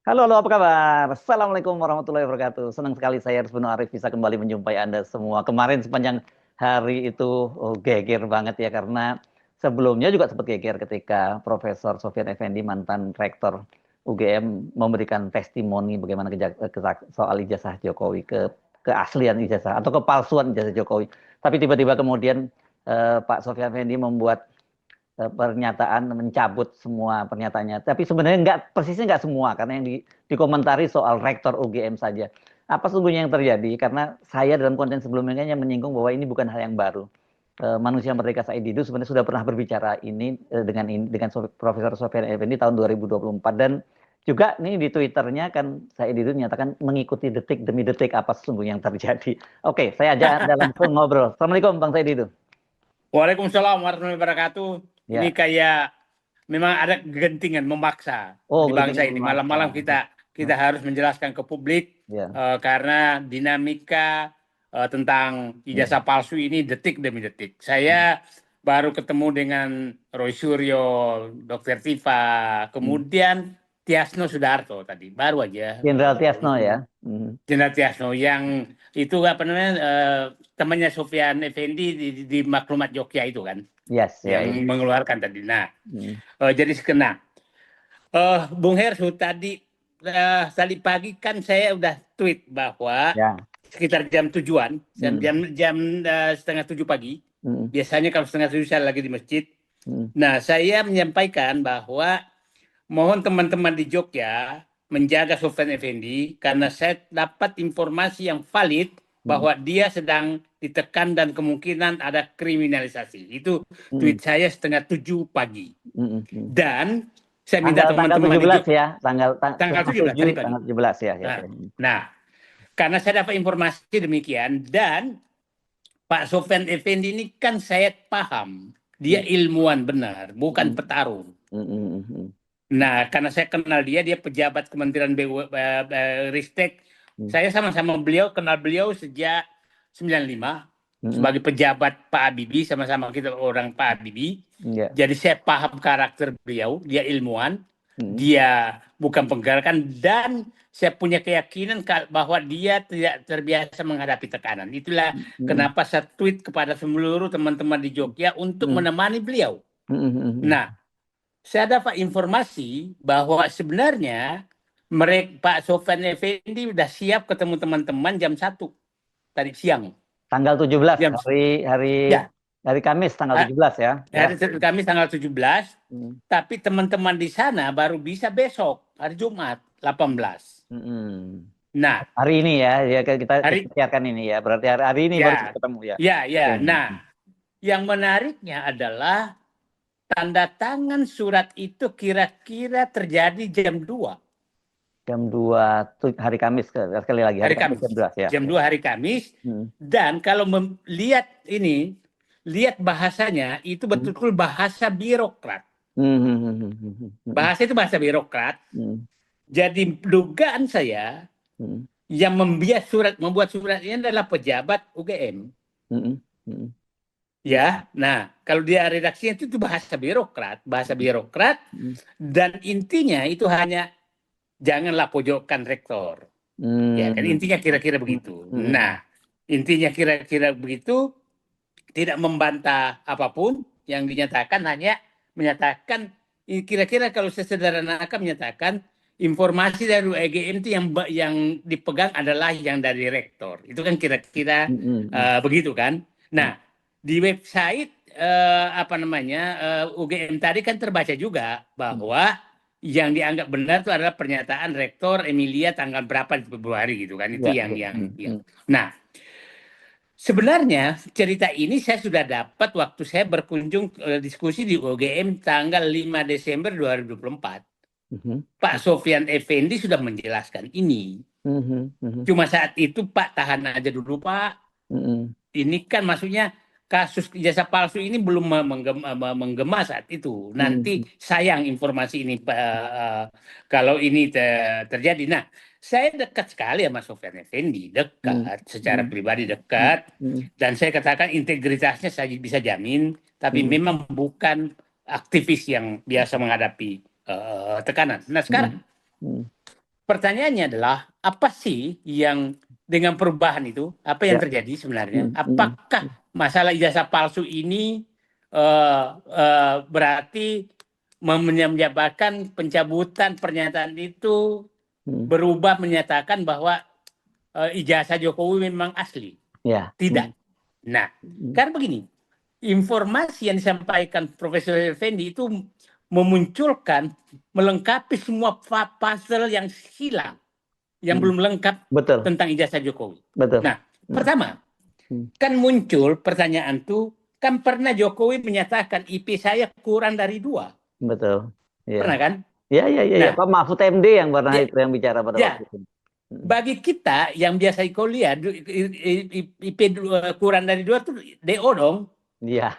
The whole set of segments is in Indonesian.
Halo, halo, apa kabar? Assalamualaikum warahmatullahi wabarakatuh. Senang sekali saya Rizwanul Arif bisa kembali menjumpai Anda semua. Kemarin sepanjang hari itu geger banget ya, karena sebelumnya juga sempat geger ketika Profesor Sofyan Effendi, mantan rektor UGM, memberikan testimoni bagaimana soal ijazah Jokowi, keaslian ijazah atau kepalsuan ijazah Jokowi. Tapi tiba-tiba kemudian Pak Sofyan Effendi membuat pernyataan, mencabut semua pernyataannya. Tapi sebenarnya persisnya nggak semua, karena yang dikomentari soal rektor UGM saja. Apa sesungguhnya yang terjadi? Karena saya dalam konten sebelumnya yang menyinggung bahwa ini bukan hal yang baru. Manusia Merdeka Said Didu sebenarnya sudah pernah berbicara dengan Profesor Sofyan Effendi tahun 2024, dan juga nih di Twitternya kan Said Didu menyatakan mengikuti detik demi detik apa sesungguhnya yang terjadi. Oke, saya ajak Anda langsung ngobrol. Assalamualaikum Bang Said Didu. Waalaikumsalam warahmatullahi wabarakatuh. Ini Ya. kayak memang ada kegentingan memaksa Oh, di berarti bangsa kan ini. memaksa. Malam-malam kita harus menjelaskan ke publik Ya. karena dinamika tentang Ya. ijazah palsu ini detik demi detik. Saya baru ketemu dengan Roy Suryo, Dr. Tifa, Hmm. kemudian Tiasno Sudarto tadi, baru aja. Jenderal Tiasno ya. Hmm. Jenderal Tiasno yang itu apa namanya temannya Sofyan Effendi di Maklumat Jogja itu kan Yes, ya, yang ya. mengeluarkan tadi. Nah, Hmm. jadi sekena. Bung Hersu tadi pagi kan saya udah tweet bahwa Ya. sekitar jam tujuan, Hmm. jam setengah tujuh pagi. Hmm. Biasanya kalau setengah tujuh saya lagi di masjid. Hmm. Nah, saya menyampaikan bahwa mohon teman-teman di Jogja menjaga Sofyan Effendi karena saya dapat informasi yang valid Hmm. bahwa dia sedang ditekan dan kemungkinan ada kriminalisasi. Itu Hmm. tweet saya setengah tujuh pagi. Hmm. Hmm. Dan saya minta Tanggal teman-teman di 17 Jogja, ya, tanggal setengah 17 tujuh, tadi pagi. tanggal 17 ya, ya, Nah, ya. nah, karena saya dapat informasi demikian dan Pak Sofyan Effendi ini kan saya paham dia Hmm. ilmuwan benar, bukan Hmm. petarung. Hmm. Hmm. Hmm. Nah, karena saya kenal dia pejabat Kementerian Ristek. Hmm. Saya sama-sama kenal beliau sejak 95 Hmm. sebagai pejabat Pak Habibie, sama-sama kita orang Pak Habibie. Ya. Jadi saya paham karakter beliau, dia ilmuwan, Hmm. dia bukan penggerakan, dan saya punya keyakinan bahwa dia tidak terbiasa menghadapi tekanan. Itulah Hmm. kenapa saya tweet kepada seluruh teman-teman di Jogja untuk Hmm. menemani beliau. Hmm. Hmm. Nah, saya dapat informasi bahwa sebenarnya Pak Sofyan Effendi sudah siap ketemu teman-teman jam 1 tadi siang. Tanggal 17, Jam hari hari ya, hari Kamis tanggal 17 ya. Ya. hari Kamis tanggal 17, Hmm. tapi teman-teman di sana baru bisa besok, hari Jumat 18. Hmm. Nah, Hari ini ya, ya kita hari siarkan ini ya. Berarti hari ini baru ya, ketemu ya. Oke. ya. Nah, yang menariknya adalah tanda tangan surat itu kira-kira terjadi jam 2. Jam 2 hari Kamis, sekali lagi hari Hari Kamis jam Kamis. 2 ya. Jam Ya. 2 hari Kamis. Hmm. Dan kalau lihat ini, lihat bahasanya itu Hmm. betul-betul bahasa birokrat. Hmm. Hmm. Hmm. Hmm. Hmm. Bahasa itu bahasa birokrat. Hmm. Jadi dugaan saya Hmm. yang membuat surat ini adalah pejabat UGM. Hmm. Hmm. Ya, nah kalau dia redaksinya itu bahasa birokrat, Hmm. dan intinya itu hanya janganlah pojokkan rektor. Ya kan Hmm. intinya kira-kira begitu. Hmm. Nah, intinya kira-kira begitu, tidak membantah apapun yang dinyatakan, hanya menyatakan kira-kira kalau sesederhanakan menyatakan informasi dari UGM itu yang dipegang adalah yang dari rektor. Itu kan kira-kira Hmm. begitu kan. Nah, di website UGM tadi kan terbaca juga bahwa yang dianggap benar itu adalah pernyataan rektor Emilia tanggal berapa di Februari gitu kan. Itu Ya, yang ya. yang. Nah, sebenarnya cerita ini saya sudah dapat waktu saya berkunjung diskusi di UGM tanggal 5 Desember 2024. Hmm. Pak Sofyan Effendi sudah menjelaskan ini. Hmm. Hmm. Cuma saat itu Pak tahan aja dulu Pak. Hmm. Ini kan maksudnya kasus ijazah palsu ini belum menggema saat itu. Nanti sayang informasi ini kalau ini terjadi. Nah, saya dekat sekali sama Sofyan Effendi, dekat secara pribadi dekat, dan saya katakan integritasnya saya bisa jamin, tapi memang bukan aktivis yang biasa menghadapi tekanan. Nah sekarang pertanyaannya adalah apa sih yang dengan perubahan itu, apa yang Ya. terjadi sebenarnya? Hmm, Apakah masalah ijazah palsu ini berarti menyebabkan pencabutan pernyataan itu hmm. berubah menyatakan bahwa ijazah Jokowi memang asli? Ya. Tidak. Nah, Hmm. karena begini, informasi yang disampaikan Profesor Effendi itu memunculkan, melengkapi semua puzzle yang hilang, yang Hmm. belum lengkap Betul, tentang ijazah Jokowi. betul. Nah, Hmm. pertama, Hmm. kan muncul pertanyaan tuh, kan pernah Jokowi menyatakan IP saya kurang dari 2. Betul. Pernah Ya. kan? Ya, ya, ya, ya. Nah, Pak Mahfud MD yang pernah ya, itu yang bicara pada ya waktu itu. Hmm. bagi kita yang biasa kuliah, IP kurang dari 2 tuh DO dong. Iya.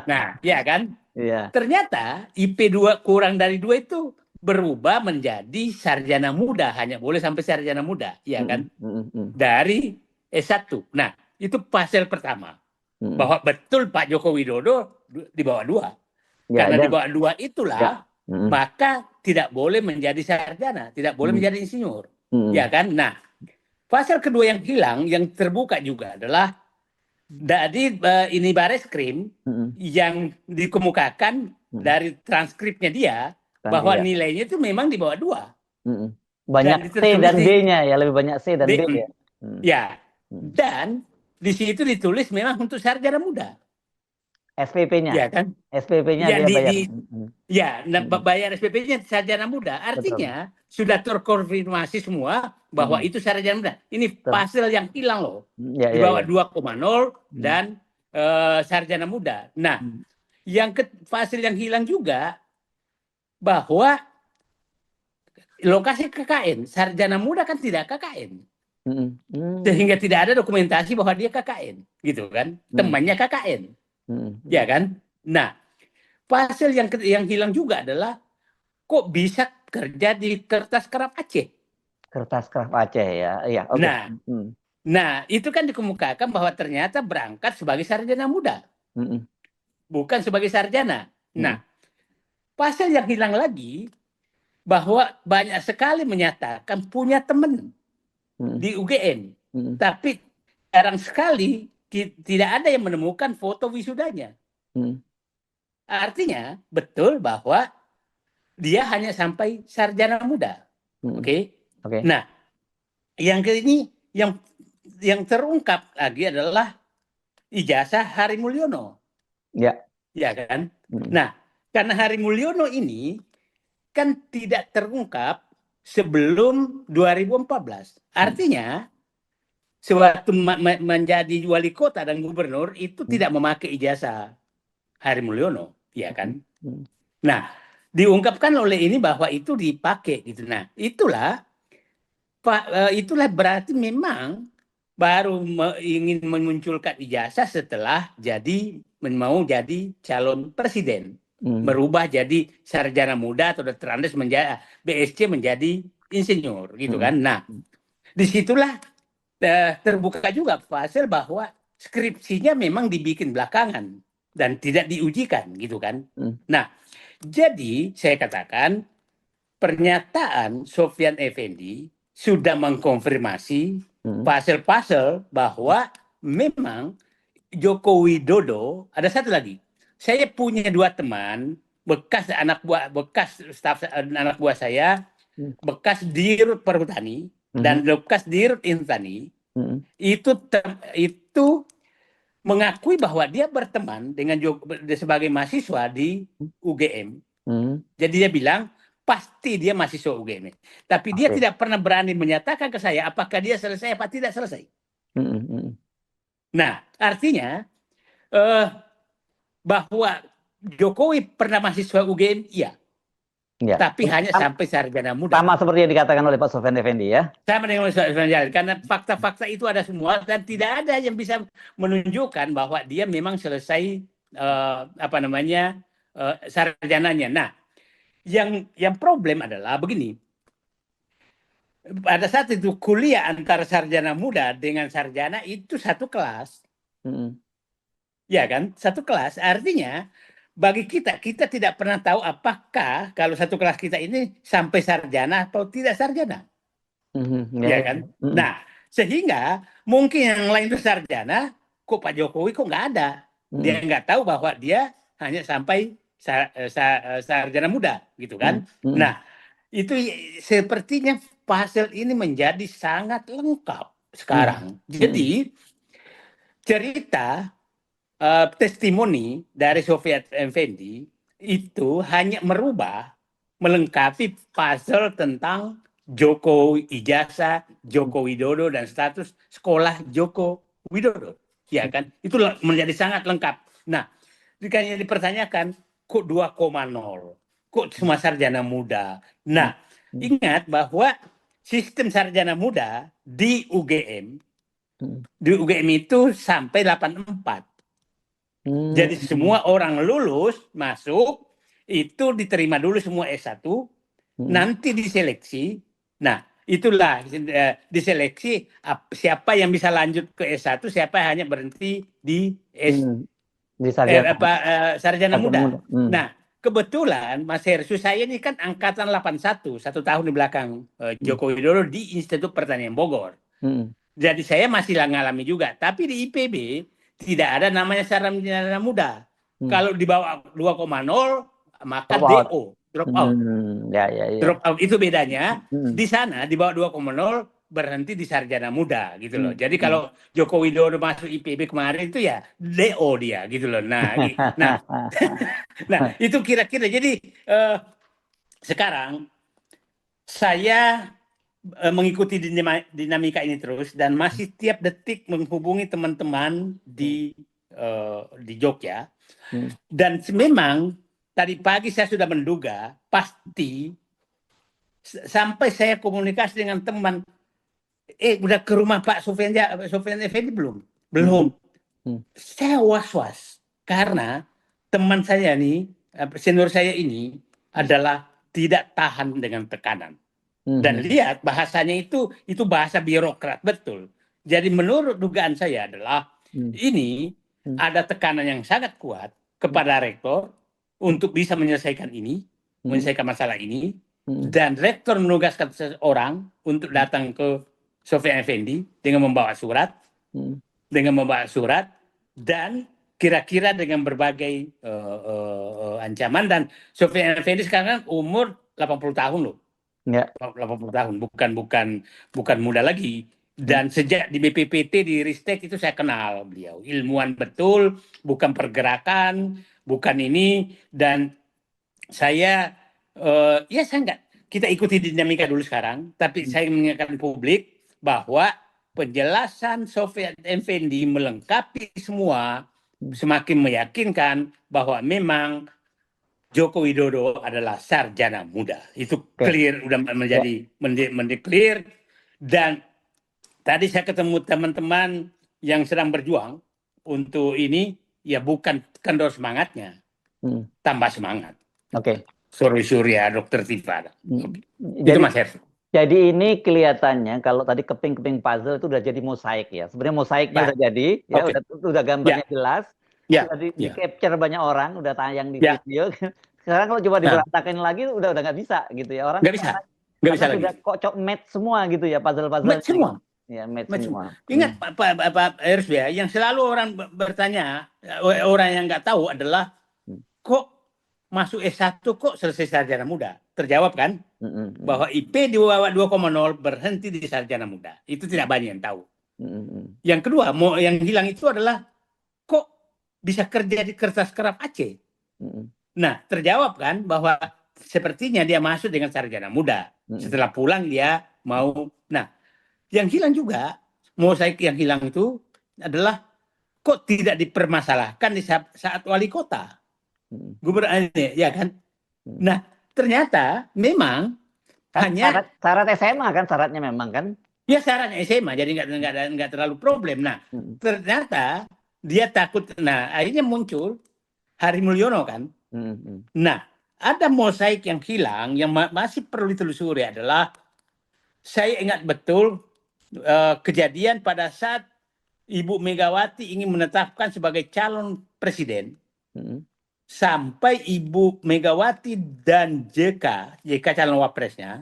Nah, ya kan? Iya. Ternyata IP 2 kurang dari 2 itu berubah menjadi sarjana muda, hanya boleh sampai sarjana muda, ya Hmm. kan? Hmm. Hmm. Dari S1. Nah, itu pasal pertama. Hmm. Bahwa betul Pak Joko Widodo di bawah 2. Ya, Karena di dan bawah 2 ya. itulah, Hmm. maka tidak boleh menjadi sarjana, tidak boleh Hmm. menjadi insinyur. Hmm. Ya kan? Nah, pasal kedua yang hilang, yang terbuka juga adalah dari ini Bareskrim Hmm. yang dikemukakan Hmm. dari transkripnya dia bahwa Iya. nilainya itu memang di bawah 2 Hmm. dan Banyak itu C tertulis dan D-nya ya, lebih banyak C dan D ya. Hmm. ya, Hmm. dan di situ ditulis memang untuk sarjana muda, SPP-nya, ya kan? SPP-nya Ya dia bayar. ya, Hmm. bayar SPP-nya sarjana muda, Betul. artinya sudah terkonfirmasi semua bahwa Hmm. itu sarjana muda. Ini Betul. pasal yang hilang loh, Ya, di ya, bawah ya. 2,0 Hmm. dan sarjana muda. Nah, Hmm. yang pasal yang hilang juga bahwa lokasi KKN, sarjana muda kan tidak KKN. Hmm. Hmm. Sehingga tidak ada dokumentasi bahwa dia KKN, gitu kan? Hmm. Temannya KKN, Hmm. ya kan? Nah, pasal yang hilang juga adalah kok bisa kerja di kertas kerap Aceh. Kertas kraft Aceh ya, iya, oke. Nah, Hmm. itu kan dikemukakan bahwa ternyata berangkat sebagai sarjana muda, Hmm. bukan sebagai sarjana. Hmm. Nah, pasal yang hilang lagi bahwa banyak sekali menyatakan punya teman Hmm. di UGM, Hmm. tapi jarang sekali tidak ada yang menemukan foto wisudanya. Hmm. Artinya betul bahwa dia hanya sampai sarjana muda. Hmm. Oke. Oke. Nah, yang ini yang terungkap lagi adalah ijazah Hari Mulyono. Ya. Ya kan? Hmm. Nah, karena Hari Mulyono ini kan tidak terungkap sebelum 2014. Artinya sewaktu menjadi wali kota dan gubernur itu Hmm. tidak memakai ijazah Hari Mulyono, ya Hmm. kan? Hmm. Nah, diungkapkan oleh ini bahwa itu dipakai gitu. Nah, itulah berarti memang baru ingin memunculkan ijazah setelah mau jadi calon presiden, Hmm. merubah jadi sarjana muda atau dokter Andes menjadi BSc menjadi insinyur gitu Hmm. kan. Nah, disitulah terbuka juga pasal bahwa skripsinya memang dibikin belakangan dan tidak diujikan gitu kan. Hmm. Nah, jadi saya katakan pernyataan Sofyan Effendi sudah mengkonfirmasi Hmm. pasal-pasal bahwa memang Joko Widodo ada satu lagi. Saya punya 2 teman bekas staf anak buah saya, Hmm. bekas Dirut Perhutani Hmm. dan bekas Dirut Intani Hmm. itu mengakui bahwa dia berteman dengan sebagai mahasiswa di UGM. Hmm. Jadi dia bilang pasti dia mahasiswa UGM. Tapi dia Oke. tidak pernah berani menyatakan ke saya apakah dia selesai apa tidak selesai. Hmm. Hmm. Nah, artinya bahwa Jokowi pernah mahasiswa UGM, iya. Ya. Tapi hanya sampai sarjana muda. Sama seperti yang dikatakan oleh Pak Sofyan Effendi ya. Sama dengan Jalan. Karena fakta-fakta itu ada semua dan tidak ada yang bisa menunjukkan bahwa dia memang selesai sarjananya. Nah, yang problem adalah begini. Pada saat itu kuliah antara sarjana muda dengan sarjana itu satu kelas. Hmm. Ya kan? Satu kelas. Artinya bagi kita tidak pernah tahu apakah kalau satu kelas kita ini sampai sarjana atau tidak sarjana, Ya, ya ya. kan? Nah, sehingga mungkin yang lain itu sarjana, kok Pak Jokowi kok nggak ada? Dia nggak tahu bahwa dia hanya sampai sarjana muda, gitu kan? Nah, itu sepertinya puzzle ini menjadi sangat lengkap sekarang. Jadi cerita testimoni dari Sofian Effendi itu hanya merubah, melengkapi puzzle tentang Joko ijazah, Joko Widodo dan status sekolah Joko Widodo, ya kan? Itu menjadi sangat lengkap. Nah, jika dipertanyakan kok 2,0, kok cuma sarjana muda. Nah, ingat bahwa sistem sarjana muda di UGM itu sampai 84. Jadi semua orang lulus, masuk, itu diterima dulu semua S1, nanti diseleksi. Nah, itulah diseleksi siapa yang bisa lanjut ke S1, siapa yang hanya berhenti di sarjana muda. Nah, kebetulan Mas Hersu, saya ini kan angkatan 81, 1 tahun di belakang Joko Widodo di Institut Pertanian Bogor. Jadi saya masih ngalami juga, tapi di IPB tidak ada namanya sarjana muda. Kalau di bawah 2,0 maka DO, drop out. Drop out itu bedanya. Di sana di bawah 2,0 berhenti di sarjana muda gitu loh. Jadi kalau Joko Widodo masuk IPB kemarin itu ya DO dia gitu loh. Nah, itu kira-kira. Jadi sekarang saya mengikuti dinamika ini terus dan masih tiap detik menghubungi teman-teman di Jogja. Dan memang tadi pagi saya sudah menduga pasti sampai saya komunikasi dengan teman, udah ke rumah Pak Sofian Effendi belum. Saya was-was karena teman saya nih, senior saya ini adalah tidak tahan dengan tekanan. Dan lihat bahasanya itu bahasa birokrat betul. Jadi menurut dugaan saya adalah ini ada tekanan yang sangat kuat kepada rektor untuk bisa menyelesaikan ini, menyelesaikan masalah ini, dan rektor menugaskan seseorang untuk datang ke Sofian Effendi dengan membawa surat, dan kira-kira dengan berbagai ancaman. Dan Sofian Effendi sekarang kan umur 80 tahun loh. 80 tahun, bukan muda lagi. Dan sejak di BPPT di Ristek itu saya kenal beliau, ilmuwan betul, bukan pergerakan, bukan ini. Dan saya saya enggak, kita ikuti dinamika dulu sekarang, tapi saya mengingatkan publik bahwa penjelasan Sofian Effendi melengkapi semua, semakin meyakinkan bahwa memang Joko Widodo adalah sarjana muda. Itu clear, udah menjadi clear. Dan tadi saya ketemu teman-teman yang sedang berjuang untuk ini, ya bukan kendor semangatnya, tambah semangat. Sorry Surya, Dr. Tifa. Itu Mas Hersu. Jadi ini kelihatannya kalau tadi keping-keping puzzle itu udah jadi mosaik ya. Sebenarnya mosaiknya udah jadi, ya udah gambarnya jelas, sudah di capture banyak orang, udah tayang di video. Sekarang kalau coba diberantakin lagi udah nggak bisa gitu ya. Orang nggak bisa lagi. Sudah kok match semua gitu ya puzzle-puzzle. Match semua. Ya, match semua. Ingat Pak Hersu ya, yang selalu orang bertanya, orang yang nggak tahu adalah kok masuk S1 kok selesai sarjana muda? Terjawab kan? Bahwa IP di bawah 2,0 berhenti di sarjana muda. Itu tidak banyak yang tahu. Yang kedua, yang hilang itu adalah kok bisa kerja di kertas kerap Aceh? Nah, terjawab kan bahwa sepertinya dia masuk dengan sarjana muda. Setelah pulang dia mau. Nah, yang hilang juga, mosaik yang hilang itu adalah kok tidak dipermasalahkan di saat wali kota. Gubernur, ya kan? Nah, ternyata memang kan hanya syarat SMA kan, syaratnya memang kan? Ya syaratnya SMA, jadi nggak terlalu problem. Nah, ternyata dia takut. Nah, akhirnya muncul Hari Mulyono kan. Nah, ada mosaik yang hilang yang masih perlu ditelusuri adalah, saya ingat betul kejadian pada saat Ibu Megawati ingin menetapkan sebagai calon presiden sampai Ibu Megawati dan JK calon wapresnya,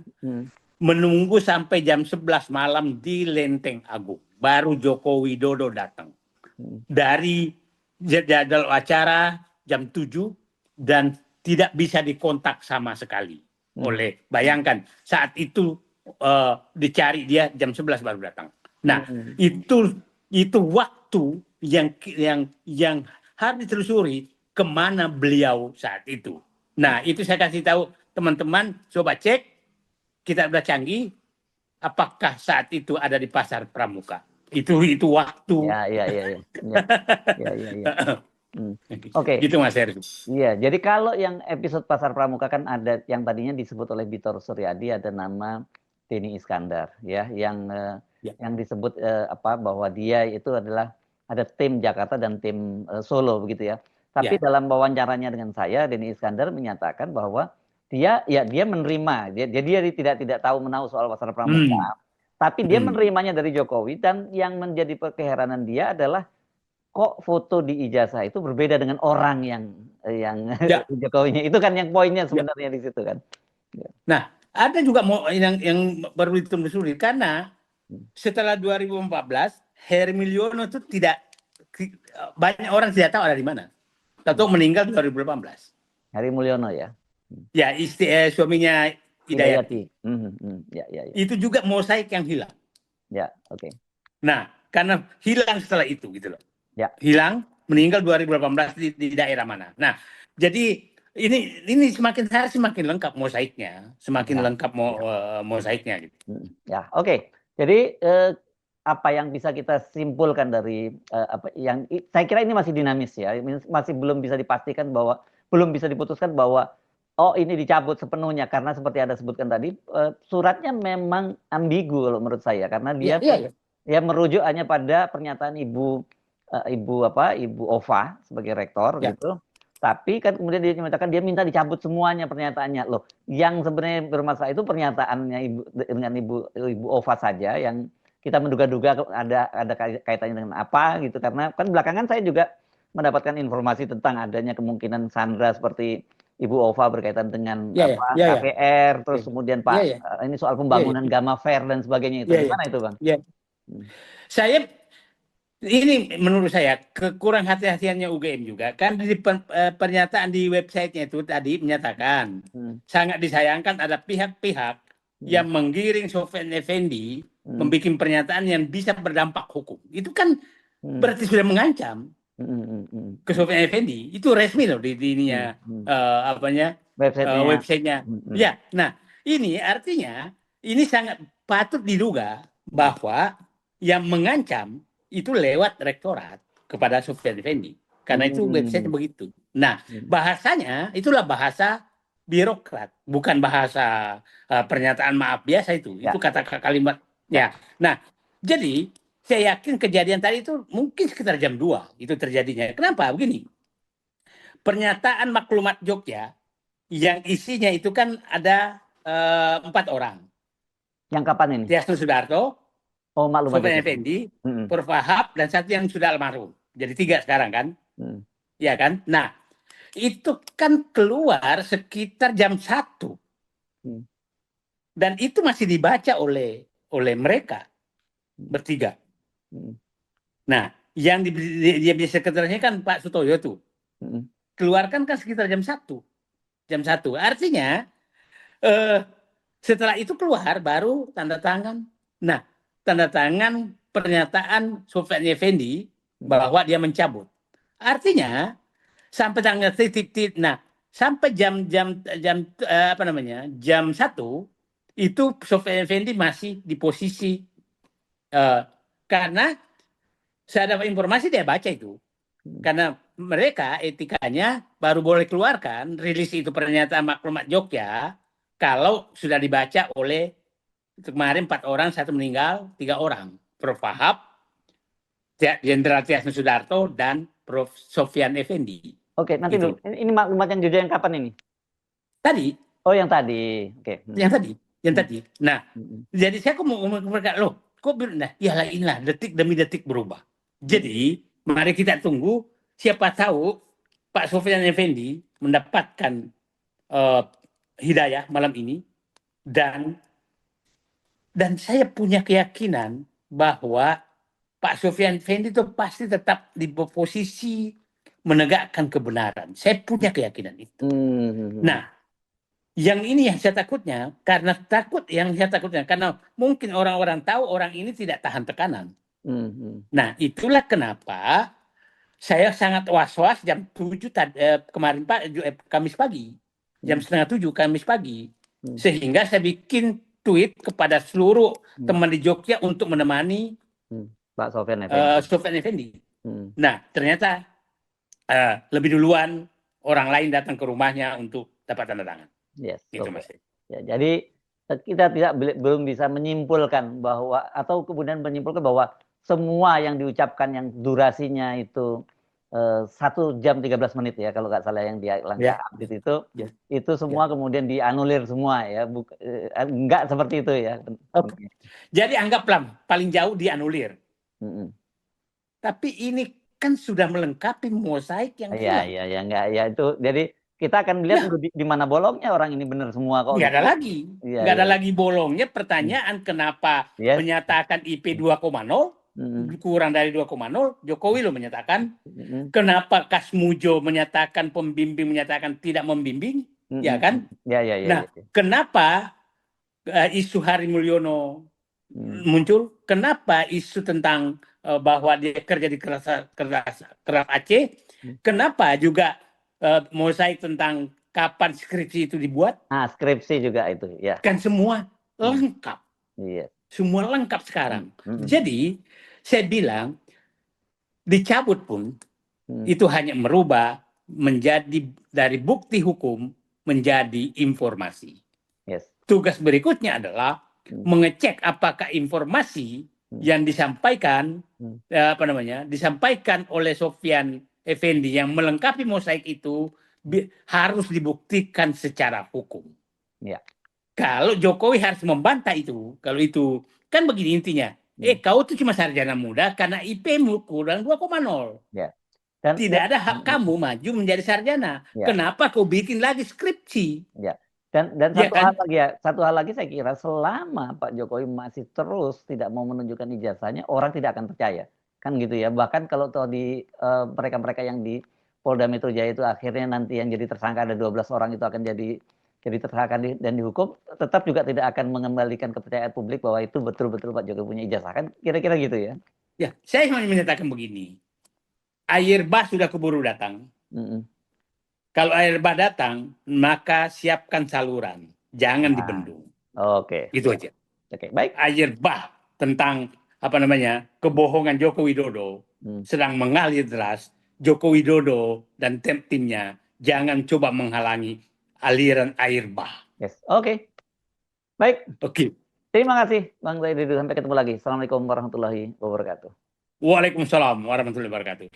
menunggu sampai jam 11 malam di Lenteng Agung. Baru Joko Widodo datang. Dari jadwal acara jam 7 dan tidak bisa dikontak sama sekali. Bayangkan saat itu dicari dia jam 11 baru datang. Nah, itu waktu yang harus ditelusuri kemana beliau saat itu. Nah, itu saya kasih tahu teman-teman, coba cek, kita udah canggih, apakah saat itu ada di Pasar Pramuka. Itu waktu. Ya. Oke. Gitu Mas Heru. Iya, jadi kalau yang episode Pasar Pramuka kan ada yang tadinya disebut oleh Bitor Suryadi, ada nama Denny Iskandar, ya, yang disebut bahwa dia itu adalah ada tim Jakarta dan tim Solo begitu ya. Tapi dalam wawancaranya dengan saya, Denny Iskandar menyatakan bahwa dia menerima, dia tidak tahu menahu soal Pasar Pramuka, tapi dia menerimanya dari Jokowi, dan yang menjadi keheranan dia adalah kok foto di ijazah itu berbeda dengan orang yang Jokowinya. Itu kan yang poinnya sebenarnya di situ kan. Nah, ada juga yang perlu ditelusuri karena setelah 2014 Heri Mulyono itu banyak orang tidak tahu ada di mana. Tahu meninggal 2018. Heri Mulyono ya. Ya, suaminya Hidayati. Ya. Itu juga mosaik yang hilang. Ya, oke. Nah, karena hilang setelah itu gitu loh. Ya. Hilang, meninggal 2018 di daerah mana. Nah, jadi ini semakin lengkap mosaiknya, lengkap mosaiknya gitu. Ya, oke. Jadi apa yang bisa kita simpulkan dari yang saya kira ini masih dinamis ya, masih belum bisa dipastikan bahwa diputuskan bahwa ini dicabut sepenuhnya, karena seperti Anda sebutkan tadi, suratnya memang ambigu kalau menurut saya, karena dia merujuk hanya pada pernyataan Ibu Ova sebagai rektor gitu. Tapi kan kemudian dia menyatakan dia minta dicabut semuanya pernyataannya. Loh, yang sebenarnya bermasalah itu pernyataannya Ibu Ova saja, yang kita menduga-duga ada kaitannya dengan apa gitu, karena kan belakangan saya juga mendapatkan informasi tentang adanya kemungkinan Sandra seperti Ibu Ova berkaitan dengan KPR, terus kemudian ini soal pembangunan Gamma Fair dan sebagainya itu. Gimana itu, Bang? Saya ini menurut saya kekurang hati-hatiannya UGM juga, kan di pernyataan di websitenya itu tadi menyatakan sangat disayangkan ada pihak-pihak yang menggiring Sofyan Effendi membuat pernyataan yang bisa berdampak hukum. Itu kan berarti sudah mengancam ke Sofyan Effendi. Itu resmi loh di ininya websitenya. Ya, nah ini artinya ini sangat patut diduga bahwa yang mengancam itu lewat rektorat kepada Sofyan Effendi, karena itu website begitu. Nah, bahasanya itulah bahasa birokrat, bukan bahasa pernyataan maaf biasa itu. Itu kata kalimat. Ya. Nah, jadi saya yakin kejadian tadi itu mungkin sekitar jam 2 itu terjadinya. Kenapa? Begini. Pernyataan maklumat Jogja yang isinya itu kan ada 4 orang. Yang kapan ini? Tiasno Sudarto, Sofyan Effendi, Prof. Wahab, dan satu yang sudah almarhum. Jadi 3 sekarang kan? Ya kan? Nah, itu kan keluar sekitar jam 1. Dan itu masih dibaca oleh mereka bertiga. Nah, yang dia sekretarisnya kan Pak Sutoyo tuh. Keluarkan kan sekitar jam 1. Artinya setelah itu keluar baru tanda tangan. Nah, tanda tangan pernyataan Sofyan Effendi bahwa dia mencabut. Artinya sampai tanggal sampai jam 1 itu Sofyan Effendi masih di posisi karena saya dapat informasi dia baca itu. Karena mereka etikanya baru boleh keluarkan rilis itu pernyataan maklumat Jogja kalau sudah dibaca oleh kemarin 4 orang, 1 meninggal, 3 orang. Prof. Wahab, Jenderal Tiasno Sudarto, dan Prof. Sofyan Effendi. Oke, nanti dulu. Ini maklumat yang Jogja yang kapan ini? Tadi. Oh, yang tadi. Oke. Yang tadi. Nah, jadi saya mau mereka, loh, kok ya inilah detik demi detik berubah. Jadi, mari kita tunggu, siapa tahu Pak Sofyan Effendi mendapatkan hidayah malam ini, dan saya punya keyakinan bahwa Pak Sofyan Effendi itu pasti tetap di posisi menegakkan kebenaran. Saya punya keyakinan itu. Nah, yang ini yang saya takutnya, karena mungkin orang-orang tahu orang ini tidak tahan tekanan. Nah, itulah kenapa saya sangat was-was jam 7 kemarin Kamis pagi, jam setengah 7 Kamis pagi, sehingga saya bikin tweet kepada seluruh teman di Jogja untuk menemani Pak Sofyan Effendi. Nah, ternyata lebih duluan orang lain datang ke rumahnya untuk dapat tanda tangan. Yes, gitu, Mas. Ya, jadi kita belum bisa menyimpulkan bahwa, atau kemudian menyimpulkan bahwa semua yang diucapkan yang durasinya itu 1 jam 13 menit ya kalau nggak salah yang dia update itu semua kemudian dianulir semua ya, nggak seperti itu ya. Okay. Jadi anggaplah paling jauh dianulir. Tapi ini kan sudah melengkapi mosaik yang hilang. Iya, nggak ya itu. Jadi kita akan lihat di mana bolongnya orang ini, benar semua kok. Nggak ada lagi. Nggak ada lagi bolongnya. Pertanyaan kenapa menyatakan IP 2,0 kurang dari 2,0, Jokowi lo menyatakan. Kenapa Kasmujo menyatakan, pembimbing menyatakan tidak membimbing, ya kan? Nah, kenapa isu Hari Mulyono muncul? Kenapa isu tentang bahwa dia kerja di keras Aceh? Kenapa juga mosaik tentang kapan skripsi itu dibuat? Skripsi juga itu, ya. Kan semua lengkap. Semua lengkap sekarang. Jadi saya bilang dicabut pun itu hanya merubah menjadi dari bukti hukum menjadi informasi. Tugas berikutnya adalah mengecek apakah informasi yang disampaikan disampaikan oleh Sofyan Effendi yang melengkapi mosaik itu harus dibuktikan secara hukum. Kalau Jokowi harus membantah itu, kalau itu kan begini intinya, kau itu cuma sarjana muda karena IP-mu kurang 2,0. Tidak ada hak kamu maju menjadi sarjana. Kenapa kau bikin lagi skripsi? Dan satu hal lagi saya kira, selama Pak Jokowi masih terus tidak mau menunjukkan ijazahnya, orang tidak akan percaya, kan gitu ya. Bahkan kalau tadi mereka-mereka yang di Polda Metro Jaya itu akhirnya nanti yang jadi tersangka ada 12 orang itu akan jadi tersangka dan dihukum, tetap juga tidak akan mengembalikan kepercayaan publik bahwa itu betul-betul Pak Jokowi punya ijazah, kan kira-kira gitu ya. Ya, saya hanya menyatakan begini, air bah sudah keburu datang. Kalau air bah datang, maka siapkan saluran, jangan dibendung. Itu aja. Baik. Air bah tentang kebohongan Joko Widodo sedang mengalir deras. Joko Widodo dan timnya jangan coba menghalangi aliran air bah. Baik. Terima kasih Bang Zaidi, sampai ketemu lagi. Assalamualaikum warahmatullahi wabarakatuh. Waalaikumsalam warahmatullahi wabarakatuh.